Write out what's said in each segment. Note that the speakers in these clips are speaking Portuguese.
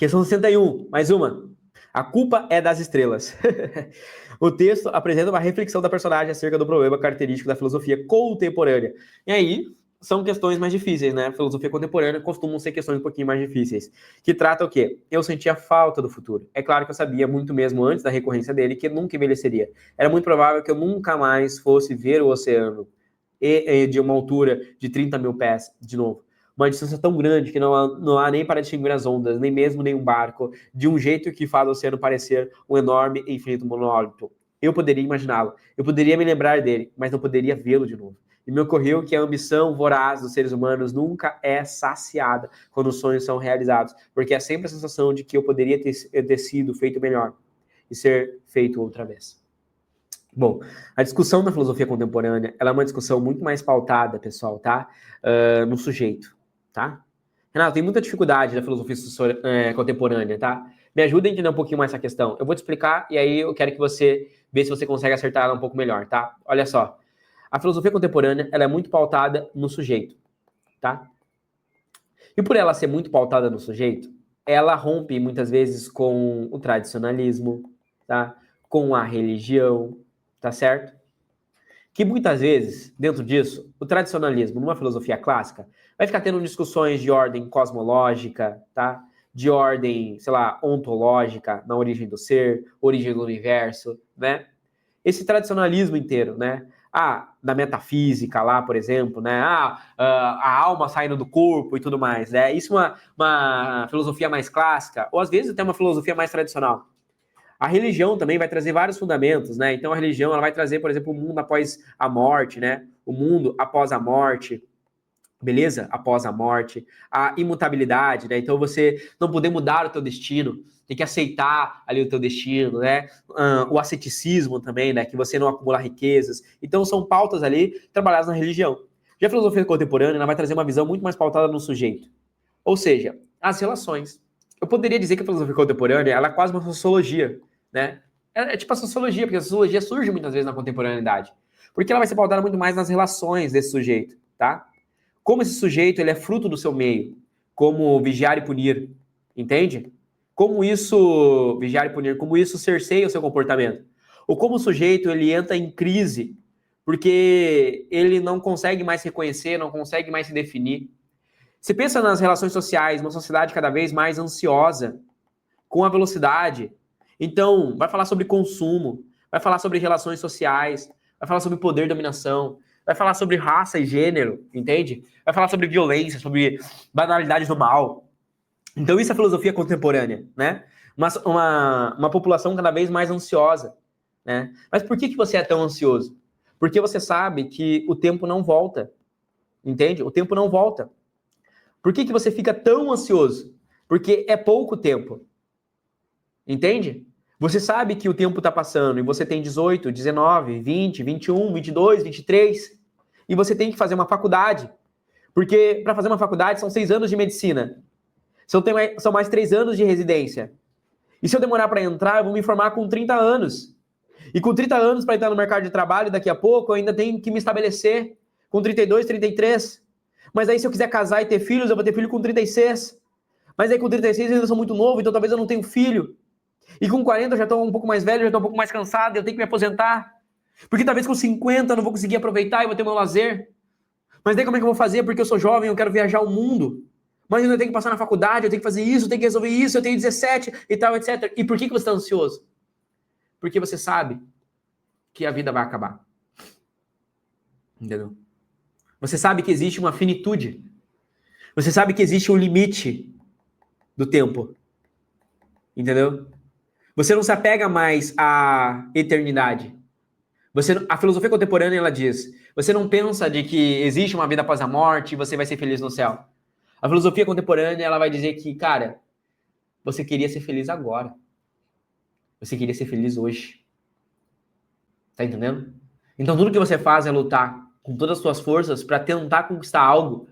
Questão 61, mais uma. A culpa é das estrelas. O texto apresenta uma reflexão da personagem acerca do problema característico da filosofia contemporânea. E aí, são questões mais difíceis, né? Filosofia contemporânea costumam ser questões um pouquinho mais difíceis. Que trata o quê? Eu sentia falta do futuro. É claro que eu sabia muito mesmo antes da recorrência dele que eu nunca envelheceria. Era muito provável que eu nunca mais fosse ver o oceano de uma altura de 30 mil pés de novo. Uma distância tão grande que não há nem para distinguir as ondas, nem mesmo nenhum barco, de um jeito que faz o oceano parecer um enorme e infinito monólito. Eu poderia imaginá-lo, eu poderia me lembrar dele, mas não poderia vê-lo de novo. E me ocorreu que a ambição voraz dos seres humanos nunca é saciada quando os sonhos são realizados, porque é sempre a sensação de que eu poderia ter sido feito melhor e ser feito outra vez. Bom, a discussão da filosofia contemporânea, ela é uma discussão muito mais pautada, pessoal, tá? No sujeito, tá? Renato, tem muita dificuldade da filosofia contemporânea, tá? Me ajuda a entender um pouquinho mais essa questão. Eu vou te explicar e aí eu quero que você veja se você consegue acertar ela um pouco melhor, tá? Olha só. A filosofia contemporânea, ela é muito pautada no sujeito, tá? E por ela ser muito pautada no sujeito, ela rompe muitas vezes com o tradicionalismo, tá? Com a religião, tá certo? Que muitas vezes, dentro disso, o tradicionalismo, numa filosofia clássica, vai ficar tendo discussões de ordem cosmológica, tá? De ordem, sei lá, ontológica, na origem do ser, origem do universo, né? Esse tradicionalismo inteiro, né? Da metafísica lá, por exemplo, né? A alma saindo do corpo e tudo mais, né? Isso é uma filosofia mais clássica, ou às vezes até uma filosofia mais tradicional. A religião também vai trazer vários fundamentos, né? Então a religião ela vai trazer, por exemplo, o mundo após a morte, né? O mundo após a morte, beleza? Após a morte, a imutabilidade, né? Então você não poder mudar o teu destino, tem que aceitar ali o teu destino, né? O asceticismo também, né? Que você não acumular riquezas. Então são pautas ali trabalhadas na religião. Já a filosofia contemporânea ela vai trazer uma visão muito mais pautada no sujeito. Ou seja, as relações. Eu poderia dizer que a filosofia contemporânea ela é quase uma sociologia, né? É tipo a sociologia, porque a sociologia surge muitas vezes na contemporaneidade. Porque ela vai ser pautada muito mais nas relações desse sujeito, tá? Como esse sujeito ele é fruto do seu meio, como vigiar e punir, entende? Como isso, vigiar e punir, como isso cerceia o seu comportamento. Ou como o sujeito ele entra em crise, porque ele não consegue mais se reconhecer, não consegue mais se definir. Você pensa nas relações sociais, uma sociedade cada vez mais ansiosa, com a velocidade. Então, vai falar sobre consumo, vai falar sobre relações sociais, vai falar sobre poder e dominação, vai falar sobre raça e gênero, entende? Vai falar sobre violência, sobre banalidade do mal. Então, isso é filosofia contemporânea, né? Uma população cada vez mais ansiosa, né? Mas por que você é tão ansioso? Porque você sabe que o tempo não volta, entende? O tempo não volta. Por que você fica tão ansioso? Porque é pouco tempo. Entende? Você sabe que o tempo está passando e você tem 18, 19, 20, 21, 22, 23 e você tem que fazer uma faculdade. Porque para fazer uma faculdade são 6 anos de medicina. São mais 3 anos de residência. E se eu demorar para entrar, eu vou me formar com 30 anos. E com 30 anos para entrar no mercado de trabalho, daqui a pouco eu ainda tenho que me estabelecer com 32, 33. Mas aí se eu quiser casar e ter filhos, eu vou ter filho com 36. Mas aí com 36 eu ainda sou muito novo, então talvez eu não tenha filho. E com 40 eu já estou um pouco mais velho, já estou um pouco mais cansado, eu tenho que me aposentar. Porque talvez com 50 eu não vou conseguir aproveitar e vou ter meu lazer. Mas daí como é que eu vou fazer? Porque eu sou jovem, eu quero viajar o mundo. Mas eu tenho que passar na faculdade, eu tenho que fazer isso, eu tenho que resolver isso, eu tenho 17 e tal, etc. E por que você está ansioso? Porque você sabe que a vida vai acabar. Entendeu? Você sabe que existe uma finitude. Você sabe que existe um limite do tempo. Entendeu? Você não se apega mais à eternidade. A filosofia contemporânea, ela diz, você não pensa de que existe uma vida após a morte e você vai ser feliz no céu. A filosofia contemporânea, ela vai dizer que, cara, você queria ser feliz agora. Você queria ser feliz hoje. Tá entendendo? Então tudo que você faz é lutar com todas as suas forças para tentar conquistar algo,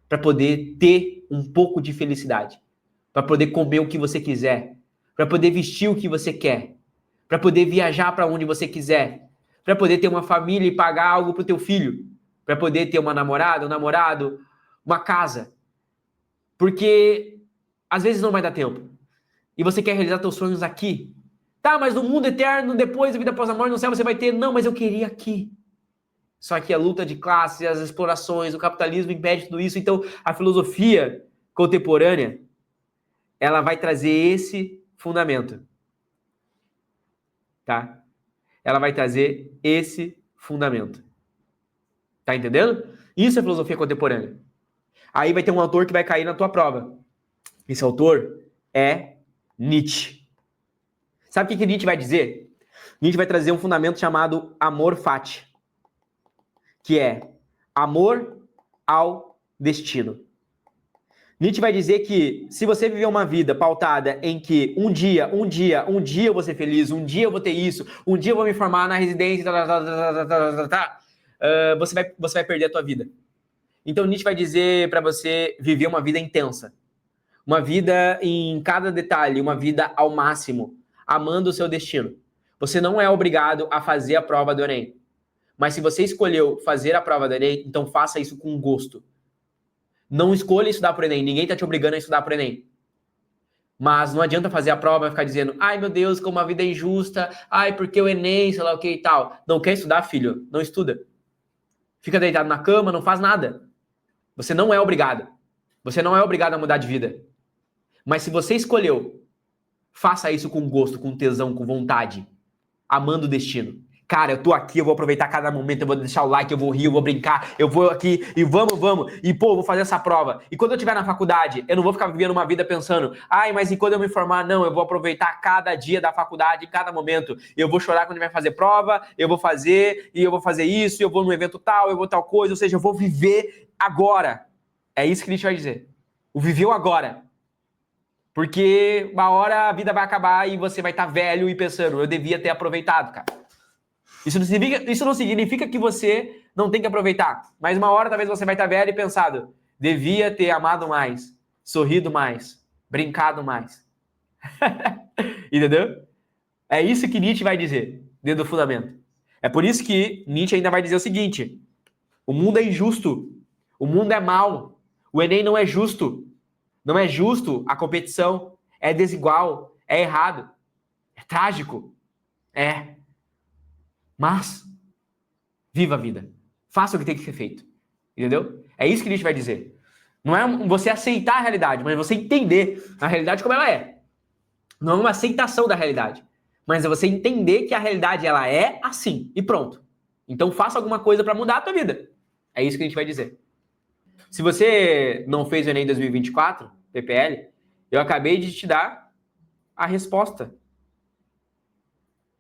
para poder ter um pouco de felicidade, para poder comer o que você quiser, para poder vestir o que você quer, para poder viajar para onde você quiser, para poder ter uma família e pagar algo pro teu filho, para poder ter uma namorada, um namorado, uma casa. Porque às vezes não vai dar tempo. E você quer realizar seus sonhos aqui. Tá, mas no mundo eterno, depois da vida após a morte, no céu você vai ter. Não, mas eu queria aqui. Só que a luta de classes, as explorações, o capitalismo impede tudo isso. Então, a filosofia contemporânea, ela vai trazer esse fundamento. Tá? Ela vai trazer esse fundamento. Tá entendendo? Isso é filosofia contemporânea. Aí vai ter um autor que vai cair na tua prova. Esse autor é Nietzsche. Sabe o que Nietzsche vai dizer? Nietzsche vai trazer um fundamento chamado amor fati, que é amor ao destino. Nietzsche vai dizer que se você viver uma vida pautada em que um dia eu vou ser feliz, um dia eu vou ter isso, um dia eu vou me formar na residência, você vai perder a tua vida. Então Nietzsche vai dizer para você viver uma vida intensa, uma vida em cada detalhe, uma vida ao máximo, amando o seu destino. Você não é obrigado a fazer a prova do Enem. Mas se você escolheu fazer a prova do Enem, então faça isso com gosto. Não escolha estudar para o Enem. Ninguém está te obrigando a estudar para o Enem. Mas não adianta fazer a prova e ficar dizendo, ai meu Deus, como a vida é injusta, ai porque o Enem, sei lá o que e tal. Não quer estudar, filho? Não estuda. Fica deitado na cama, não faz nada. Você não é obrigado. Você não é obrigado a mudar de vida. Mas se você escolheu, faça isso com gosto, com tesão, com vontade, amando o destino. Cara, eu tô aqui, eu vou aproveitar cada momento, eu vou deixar o like, eu vou rir, eu vou brincar, eu vou aqui e vamos. E pô, eu vou fazer essa prova. E quando eu estiver na faculdade, eu não vou ficar vivendo uma vida pensando, ai, mas e quando eu me formar? Não, eu vou aproveitar cada dia da faculdade, cada momento. Eu vou chorar quando vai fazer prova, eu vou fazer, e eu vou fazer isso, eu vou num evento tal, eu vou tal coisa, ou seja, eu vou viver agora. É isso que Nietzsche vai dizer. O viveu agora. Porque uma hora a vida vai acabar e você vai estar velho e pensando, eu devia ter aproveitado, cara. Isso não significa que você não tem que aproveitar. Mas uma hora talvez você vai estar velho e pensado, devia ter amado mais, sorrido mais, brincado mais. Entendeu? É isso que Nietzsche vai dizer dentro do fundamento. É por isso que Nietzsche ainda vai dizer o seguinte, o mundo é injusto, o mundo é mau, o Enem não é justo. Não é justo a competição, é desigual, é errado, é trágico, é. Mas, viva a vida. Faça o que tem que ser feito. Entendeu? É isso que Nietzsche vai dizer. Não é você aceitar a realidade, mas você entender a realidade como ela é. Não é uma aceitação da realidade, mas é você entender que a realidade ela é assim e pronto. Então faça alguma coisa para mudar a tua vida. É isso que a gente vai dizer. Se você não fez o Enem 2024, PPL, eu acabei de te dar a resposta.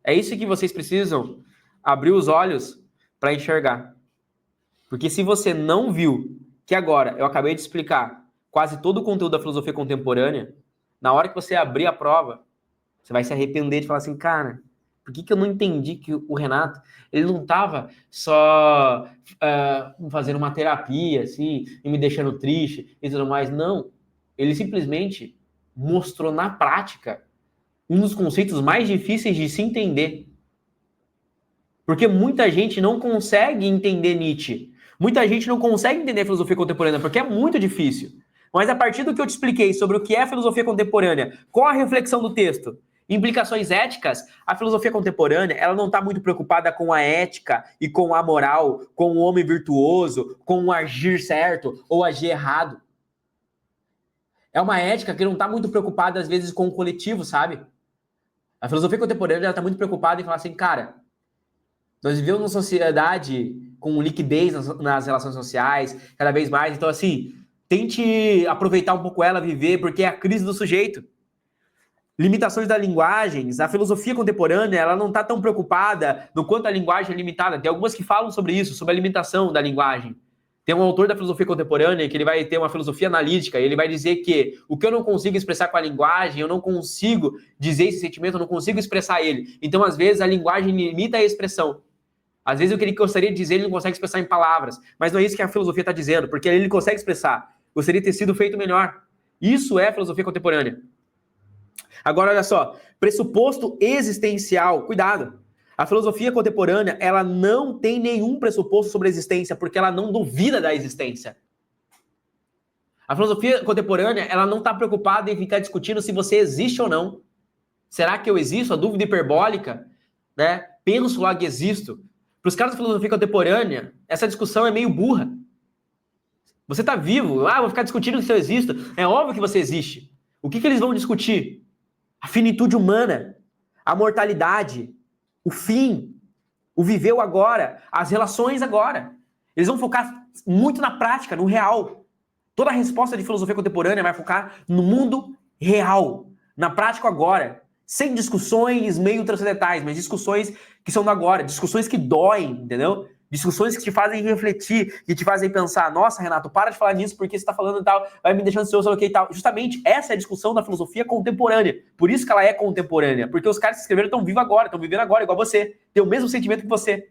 É isso que vocês precisam abrir os olhos para enxergar. Porque se você não viu que agora eu acabei de explicar quase todo o conteúdo da filosofia contemporânea, na hora que você abrir a prova, você vai se arrepender de falar assim, cara, por que eu não entendi que o Renato, ele não estava só fazendo uma terapia, assim, e me deixando triste e tudo mais. Não. Ele simplesmente mostrou na prática um dos conceitos mais difíceis de se entender. Porque muita gente não consegue entender Nietzsche. Muita gente não consegue entender a filosofia contemporânea, porque é muito difícil. Mas a partir do que eu te expliquei sobre o que é a filosofia contemporânea, qual a reflexão do texto, implicações éticas, a filosofia contemporânea ela não está muito preocupada com a ética e com a moral, com o homem virtuoso, com o agir certo ou agir errado. É uma ética que não está muito preocupada, às vezes, com o coletivo, sabe? A filosofia contemporânea está muito preocupada em falar assim, cara, nós vivemos numa sociedade com liquidez nas relações sociais, cada vez mais. Então, assim, tente aproveitar um pouco ela, viver, porque é a crise do sujeito. Limitações da linguagem, a filosofia contemporânea, ela não está tão preocupada no quanto a linguagem é limitada. Tem algumas que falam sobre isso, sobre a limitação da linguagem. Tem um autor da filosofia contemporânea que ele vai ter uma filosofia analítica e ele vai dizer que o que eu não consigo expressar com a linguagem, eu não consigo dizer esse sentimento, eu não consigo expressar ele. Então, às vezes, a linguagem limita a expressão. Às vezes, o que ele gostaria de dizer, ele não consegue expressar em palavras. Mas não é isso que a filosofia está dizendo, porque ele consegue expressar. Gostaria de ter sido feito melhor. Isso é a filosofia contemporânea. Agora, olha só. Pressuposto existencial. Cuidado. A filosofia contemporânea, ela não tem nenhum pressuposto sobre a existência, porque ela não duvida da existência. A filosofia contemporânea, ela não está preocupada em ficar discutindo se você existe ou não. Será que eu existo? A dúvida hiperbólica, né? Penso, logo existo. Para os caras da filosofia contemporânea, essa discussão é meio burra. Você está vivo, vou ficar discutindo se eu existo. É óbvio que você existe. O que eles vão discutir? A finitude humana, a mortalidade, o fim, o viver o agora, as relações agora. Eles vão focar muito na prática, no real. Toda a resposta de filosofia contemporânea vai focar no mundo real, na prática agora. Sem discussões meio transcendentais, mas discussões que são do agora, discussões que doem, entendeu? Discussões que te fazem refletir, que te fazem pensar, nossa, Renato, para de falar nisso porque você está falando e tal, vai me deixando ansioso, ok e tal. Justamente essa é a discussão da filosofia contemporânea. Por isso que ela é contemporânea, porque os caras que escreveram estão vivos agora, estão vivendo agora, igual você. Tem o mesmo sentimento que você,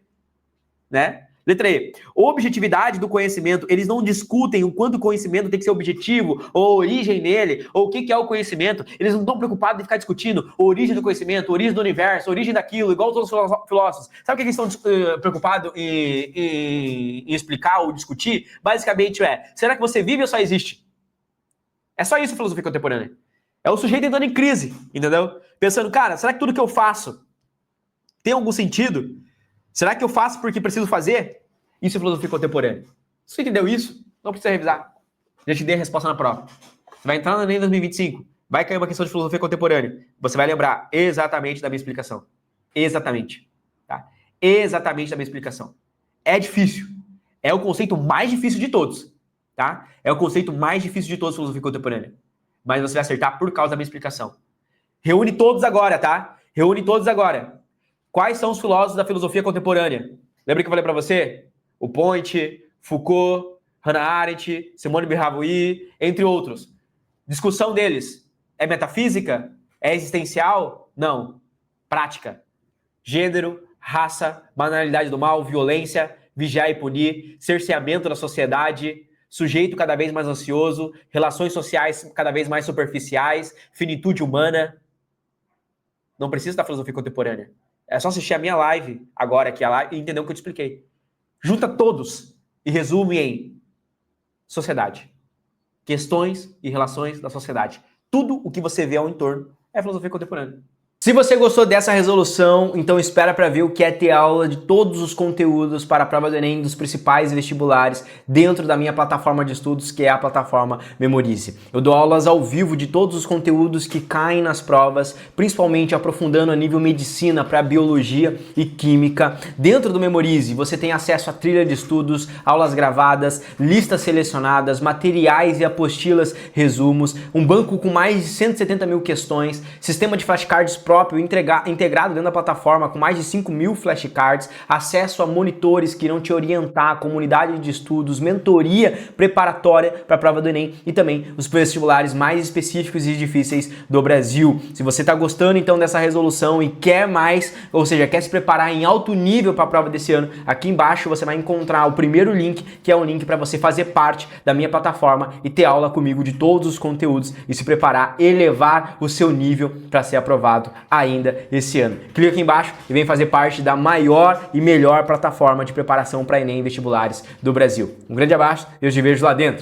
né? Letra E. Objetividade do conhecimento. Eles não discutem o quanto o conhecimento tem que ser objetivo, ou a origem dele, ou o que é o conhecimento. Eles não estão preocupados em ficar discutindo a origem do conhecimento, a origem do universo, a origem daquilo, igual todos os filósofos. Sabe o que eles estão preocupados em explicar ou discutir? Basicamente será que você vive ou só existe? É só isso a filosofia contemporânea. É o sujeito entrando em crise, entendeu? Pensando, cara, será que tudo que eu faço tem algum sentido? Será que eu faço porque preciso fazer? Isso é filosofia contemporânea. Se você entendeu isso, não precisa revisar. Já te dei a resposta na prova. Você vai entrar no Enem 2025, vai cair uma questão de filosofia contemporânea. Você vai lembrar exatamente da minha explicação. Exatamente. Tá? Exatamente da minha explicação. É difícil. É o conceito mais difícil de todos. Tá? É o conceito mais difícil de todos, filosofia contemporânea. Mas você vai acertar por causa da minha explicação. Reúne todos agora, tá? Reúne todos agora. Quais são os filósofos da filosofia contemporânea? Lembra que eu falei para você? O Point, Foucault, Hannah Arendt, Simone de Beauvoir, entre outros. Discussão deles é metafísica? É existencial? Não. Prática. Gênero, raça, banalidade do mal, violência, vigiar e punir, cerceamento da sociedade, sujeito cada vez mais ansioso, relações sociais cada vez mais superficiais, finitude humana. Não precisa da filosofia contemporânea. É só assistir a minha live agora, aqui a live, e entender o que eu te expliquei. Junta todos e resume em sociedade. Questões e relações da sociedade. Tudo o que você vê ao entorno é filosofia contemporânea. Se você gostou dessa resolução, então espera para ver o que é ter aula de todos os conteúdos para a prova do Enem dos principais vestibulares dentro da minha plataforma de estudos, que é a plataforma Memorize. Eu dou aulas ao vivo de todos os conteúdos que caem nas provas, principalmente aprofundando a nível medicina para biologia e química. Dentro do Memorize, você tem acesso a trilha de estudos, aulas gravadas, listas selecionadas, materiais e apostilas, resumos, um banco com mais de 170 mil questões, sistema de flashcards próprio integrado dentro da plataforma com mais de 5.000 flashcards, acesso a monitores que irão te orientar, comunidade de estudos, mentoria preparatória para a prova do Enem e também os vestibulares mais específicos e difíceis do Brasil. Se você está gostando então dessa resolução e quer mais, ou seja, quer se preparar em alto nível para a prova desse ano, aqui embaixo você vai encontrar o primeiro link, que é um link para você fazer parte da minha plataforma e ter aula comigo de todos os conteúdos e se preparar, elevar o seu nível para ser aprovado ainda esse ano. Clica aqui embaixo e vem fazer parte da maior e melhor plataforma de preparação para Enem e vestibulares do Brasil. Um grande abraço e eu te vejo lá dentro.